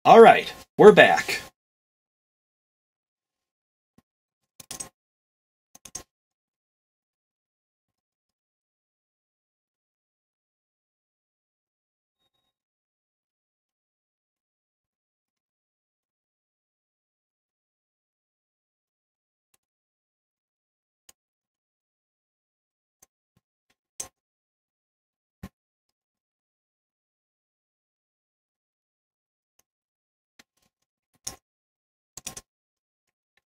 Alright, we're back.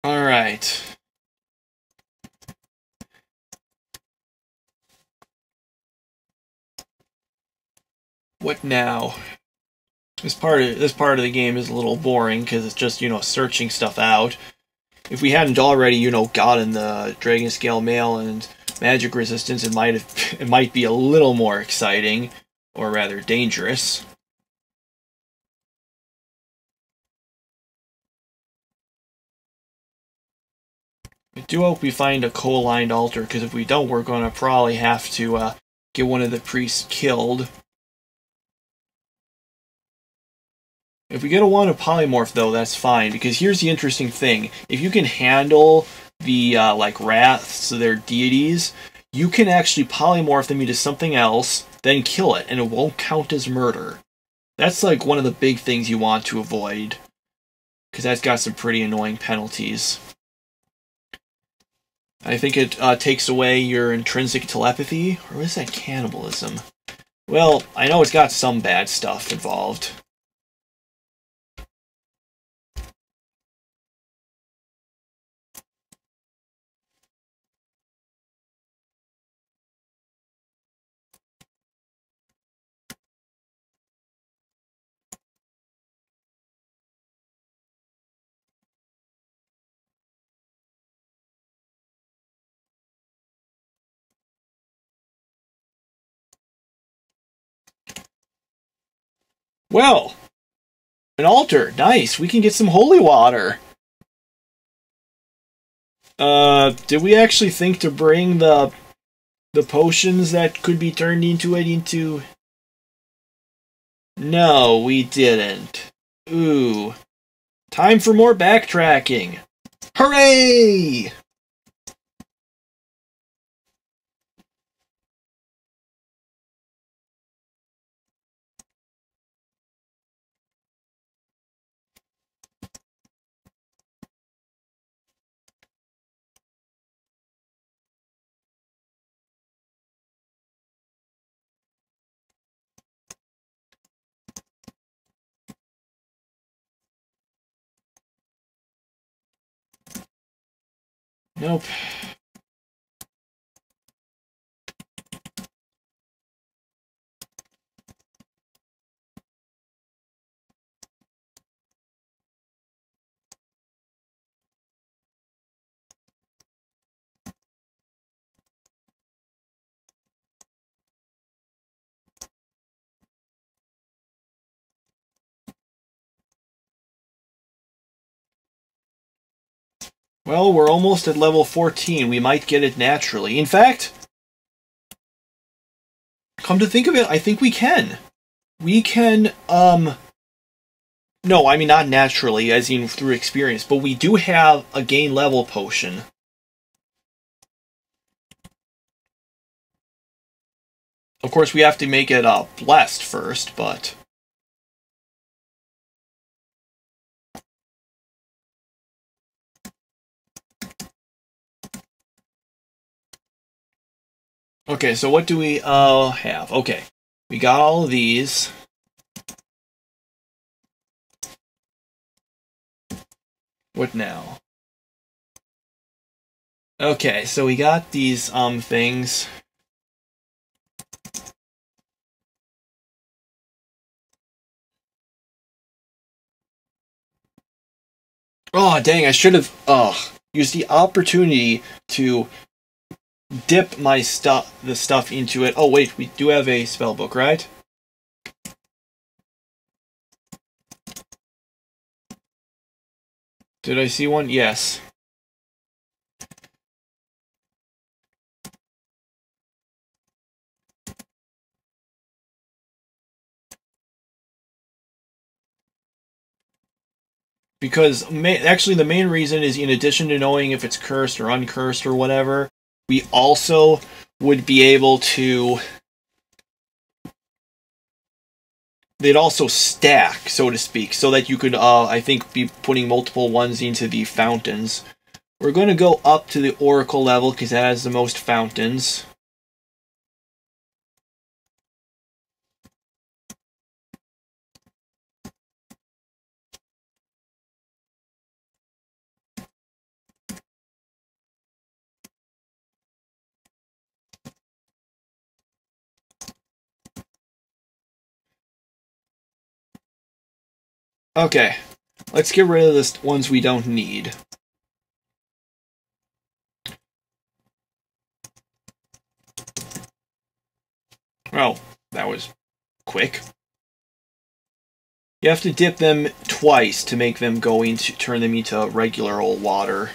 Alright. What now? This part of the game is a little boring because it's just, searching stuff out. If we hadn't already, gotten the Dragon Scale Mail and Magic Resistance, it might be a little more exciting, or rather dangerous. I do hope we find a coal-lined altar, because if we don't, we're going to probably have to get one of the priests killed. If we get a one of polymorph, though, that's fine, because here's the interesting thing. If you can handle the, wraths, so they're deities, you can actually polymorph them into something else, then kill it, and it won't count as murder. That's, one of the big things you want to avoid, because that's got some pretty annoying penalties. I think it takes away your intrinsic telepathy, or is that cannibalism? Well, I know it's got some bad stuff involved. Well, an altar. Nice. We can get some holy water. Did we actually think to bring the potions that could be turned into it? No, we didn't. Ooh. Time for more backtracking. Hooray! Nope. Well, we're almost at level 14. We might get it naturally. In fact, come to think of it, I think we can. We can, no, I mean not naturally, as in through experience, but we do have a gain level potion. Of course, we have to make it blessed first, but... Okay, so what do we have? Okay, we got all of these. What now? Okay, so we got these things. Oh, dang, I should have used the opportunity to dip the stuff into it. Oh, wait, we do have a spell book, right? Did I see one? Yes. Because actually the main reason is, in addition to knowing if it's cursed or uncursed or whatever, we also would be able to... They'd also stack, so to speak, so that you could, I think, be putting multiple ones into the fountains. We're going to go up to the Oracle level, because that has the most fountains. Okay, let's get rid of the ones we don't need. Oh, that was quick. You have to dip them twice to make them turn them into regular old water.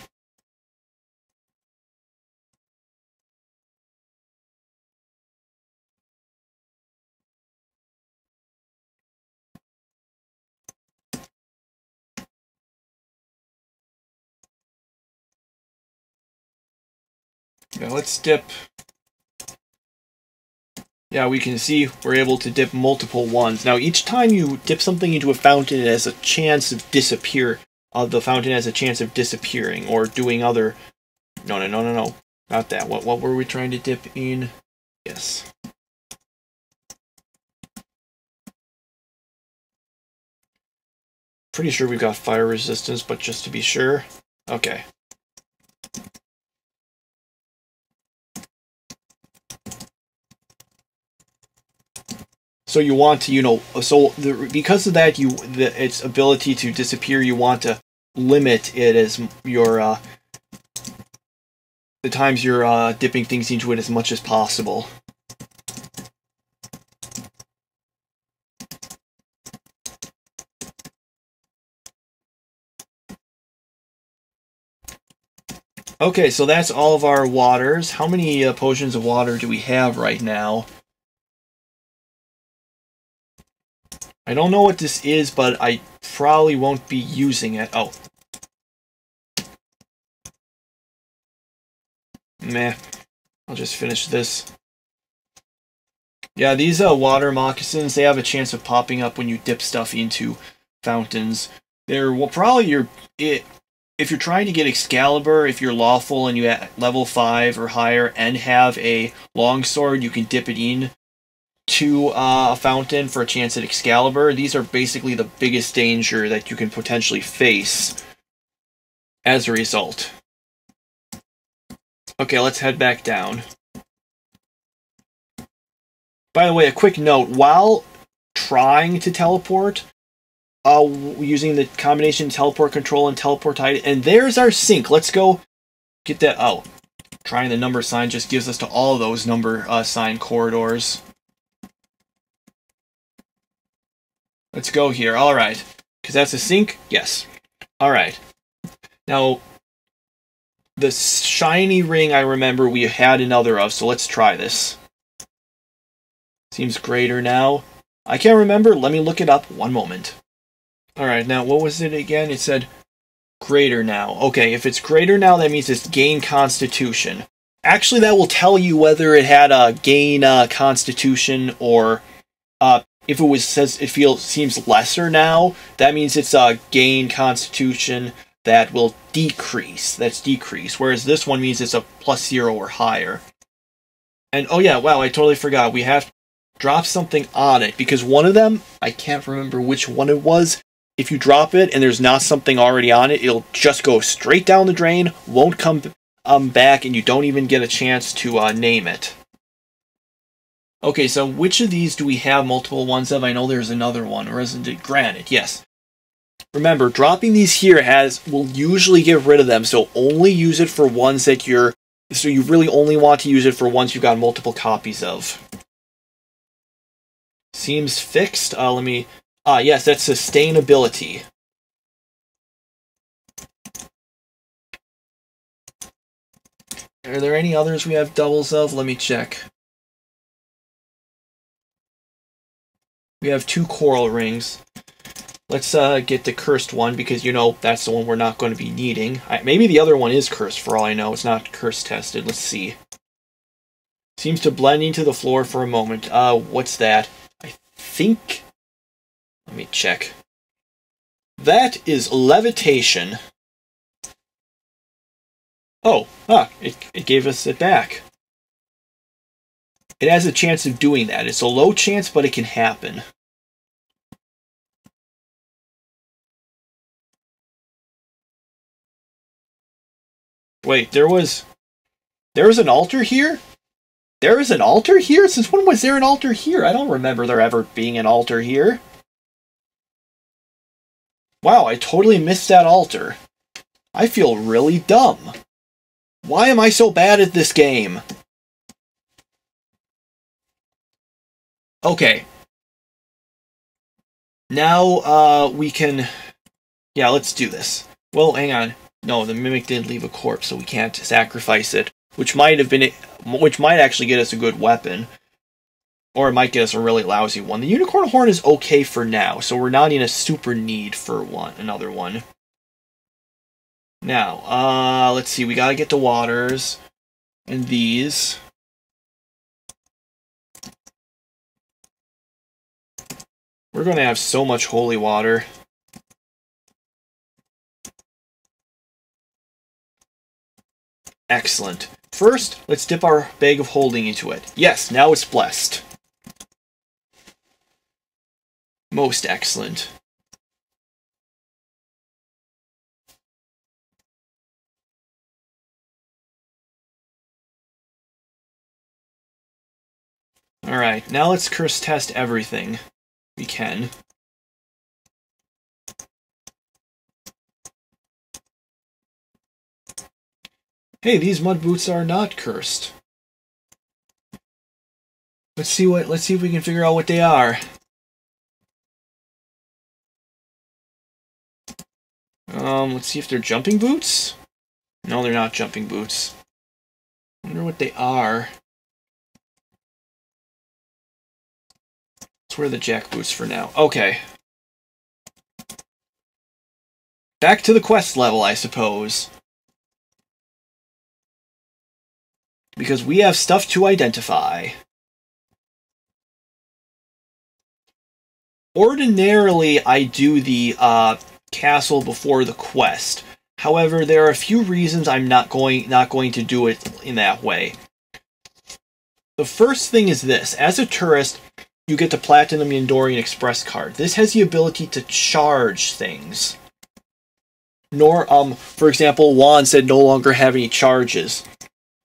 Now let's dip. Yeah, we can see we're able to dip multiple ones. Now, each time you dip something into a fountain, it has a chance of the fountain has a chance of disappearing or doing other... No. Not that. What were we trying to dip in? Yes. Pretty sure we've got fire resistance, but just to be sure. Okay. So you want to, because of that, its ability to disappear, you want to limit it as the times you're dipping things into it as much as possible. Okay, so that's all of our waters. How many potions of water do we have right now? I don't know what this is, but I probably won't be using it. Oh. Meh. I'll just finish this. Yeah, these water moccasins, they have a chance of popping up when you dip stuff into fountains. They're, well, probably if you're trying to get Excalibur, if you're lawful and you're at level 5 or higher and have a longsword, you can dip it in to a fountain for a chance at Excalibur. These are basically the biggest danger that you can potentially face as a result. Okay, let's head back down. By the way, a quick note, while trying to teleport, using the combination teleport control and teleport height, and there's our sink. Let's go get that. Oh, trying the number sign just gives us to all those number sign corridors. Let's go here. Alright. Because that's a sink? Yes. Alright. Now, the shiny ring I remember we had another of, so let's try this. Seems greater now. I can't remember. Let me look it up. One moment. Alright, now what was it again? It said greater now. Okay, if it's greater now, that means it's gain constitution. Actually, that will tell you whether it had a gain constitution or... if it seems lesser now, that means it's a gain constitution that will decrease. That's decrease. Whereas this one means it's a +0 or higher. And oh yeah, wow, I totally forgot. We have to drop something on it because one of them, I can't remember which one it was. If you drop it and there's not something already on it, it'll just go straight down the drain, won't come back, and you don't even get a chance to name it. Okay, so which of these do we have multiple ones of? I know there's another one, or isn't it granite? Yes. Remember, dropping these here will usually get rid of them, so only use it for ones that so you really only want to use it for ones you've got multiple copies of. Seems fixed. Yes, that's sustainability. Are there any others we have doubles of? Let me check. We have 2 coral rings. let's get the cursed one, because, you know, that's the one we're not going to be needing. Maybe the other one is cursed, for all I know. It's not curse tested. Let's see. Seems to blend into the floor for a moment. What's that? I think... Let me check. That is levitation. Oh, it gave us it back. It has a chance of doing that. It's a low chance, but it can happen. Wait, there was an altar here? There is an altar here? Since when was there an altar here? I don't remember there ever being an altar here. Wow, I totally missed that altar. I feel really dumb. Why am I so bad at this game? Okay. Now, we can... Yeah, let's do this. Well, hang on. No, the Mimic did leave a corpse, so we can't sacrifice it. Which might actually get us a good weapon. Or it might get us a really lousy one. The Unicorn Horn is okay for now, so we're not in a super need for another one. Now, let's see, we gotta get the waters. And these. We're gonna have so much holy water. Excellent. First, let's dip our bag of holding into it. Yes, now it's blessed. Most excellent. Alright, now let's curse test everything we can. Hey, these mud boots are not cursed. Let's see if we can figure out what they are. Let's see if they're jumping boots? No, they're not jumping boots. I wonder what they are. Let's wear the jack boots for now. Okay. Back to the quest level, I suppose. Because we have stuff to identify. Ordinarily, I do the castle before the quest. However, there are a few reasons I'm not going to do it in that way. The first thing is this. As a tourist, you get the Platinum Yandorian Express card. This has the ability to charge things. For example, wands that no longer have any charges.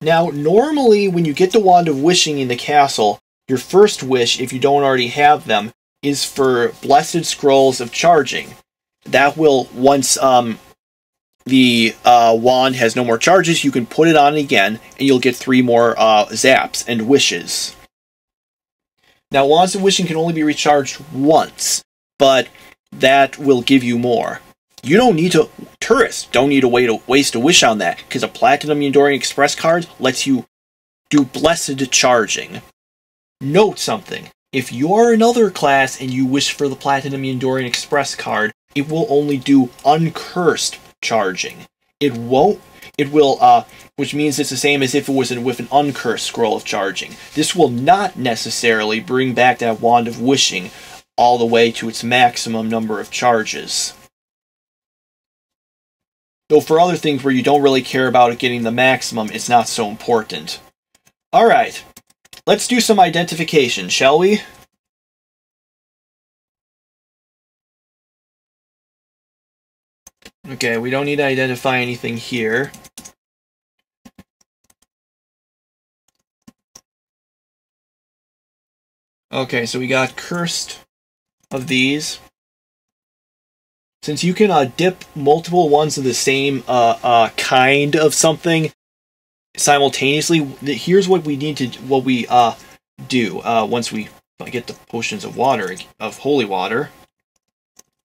Now, normally, when you get the Wand of Wishing in the castle, your first wish, if you don't already have them, is for Blessed Scrolls of Charging. That will, once the wand has no more charges, you can put it on again, and you'll get 3 more zaps and wishes. Now, Wands of Wishing can only be recharged once, but that will give you more. You don't need to... Tourists don't need to waste a wish on that, because a Platinum Yandorian Express card lets you do Blessed Charging. Note something. If you are another class and you wish for the Platinum Yandorian Express card, it will only do uncursed charging. It will, which means it's the same as if it was with an uncursed scroll of charging. This will not necessarily bring back that Wand of Wishing all the way to its maximum number of charges. Though for other things where you don't really care about it getting the maximum, it's not so important. Alright, let's do some identification, shall we? Okay, we don't need to identify anything here. Okay, so we got cursed of these. Since you can dip multiple ones of the same kind of something simultaneously, here's what we need to do once we get the potions of water, of holy water.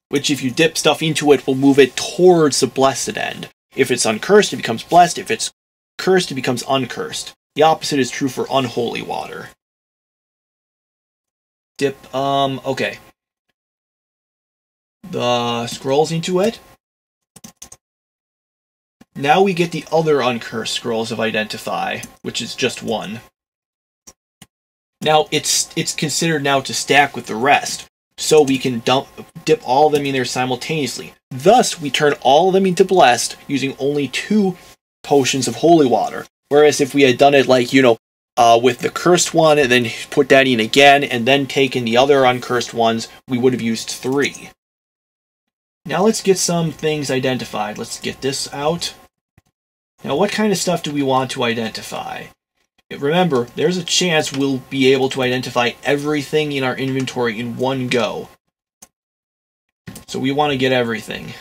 Which, if you dip stuff into it, will move it towards the blessed end. If it's uncursed, it becomes blessed. If it's cursed, it becomes uncursed. The opposite is true for unholy water. Dip, okay. the scrolls into it. Now we get the other uncursed scrolls of Identify, which is just one. Now it's considered now to stack with the rest, so we can dip all of them in there simultaneously. Thus, we turn all of them into Blessed using only 2 potions of Holy Water. Whereas if we had done it like, with the cursed one and then put that in again and then taken the other uncursed ones, we would have used 3. Now let's get some things identified. Let's get this out. Now, what kind of stuff do we want to identify? Remember, there's a chance we'll be able to identify everything in our inventory in one go. So we want to get everything.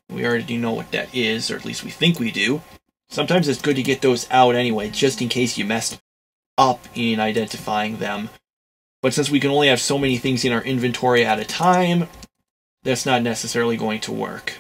We already know what that is, or at least we think we do. Sometimes it's good to get those out anyway, just in case you messed up in identifying them. But since we can only have so many things in our inventory at a time, that's not necessarily going to work.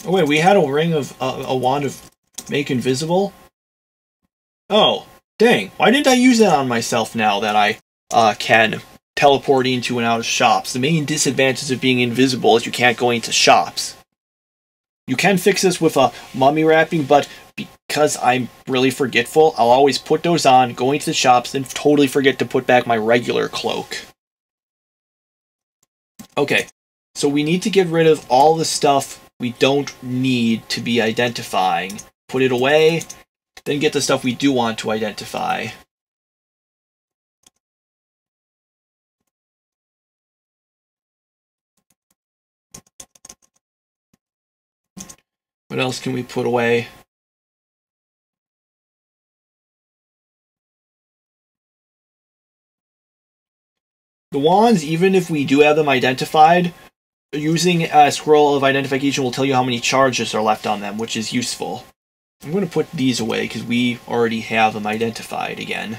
Oh wait, we had a ring of a wand of make invisible? Oh, dang. Why didn't I use that on myself now that I can teleport into and out of shops? The main disadvantage of being invisible is you can't go into shops. You can fix this with a mummy wrapping, but because I'm really forgetful, I'll always put those on, go into the shops, then totally forget to put back my regular cloak. Okay, so we need to get rid of all the stuff we don't need to be identifying. Put it away, then get the stuff we do want to identify. What else can we put away? The wands, even if we do have them identified, using a scroll of identification will tell you how many charges are left on them, which is useful. I'm going to put these away because we already have them identified again.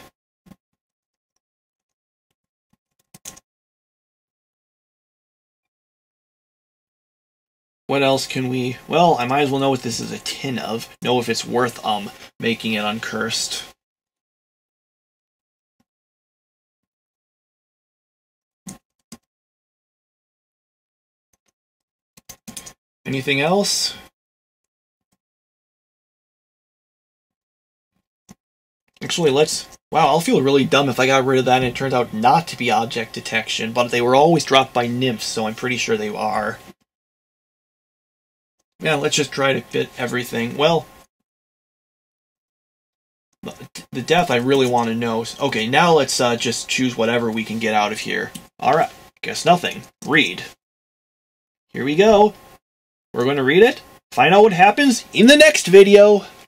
What else can we... Well, I might as well know what this is a tin of. Know if it's worth making it uncursed. Anything else? Actually, let's... Wow, I'll feel really dumb if I got rid of that and it turns out not to be object detection, but they were always dropped by nymphs, so I'm pretty sure they are. Yeah, let's just try to fit everything. Well, the death I really want to know. Okay, now let's just choose whatever we can get out of here. Alright, guess nothing. Read. Here we go. We're going to read it. Find out what happens in the next video.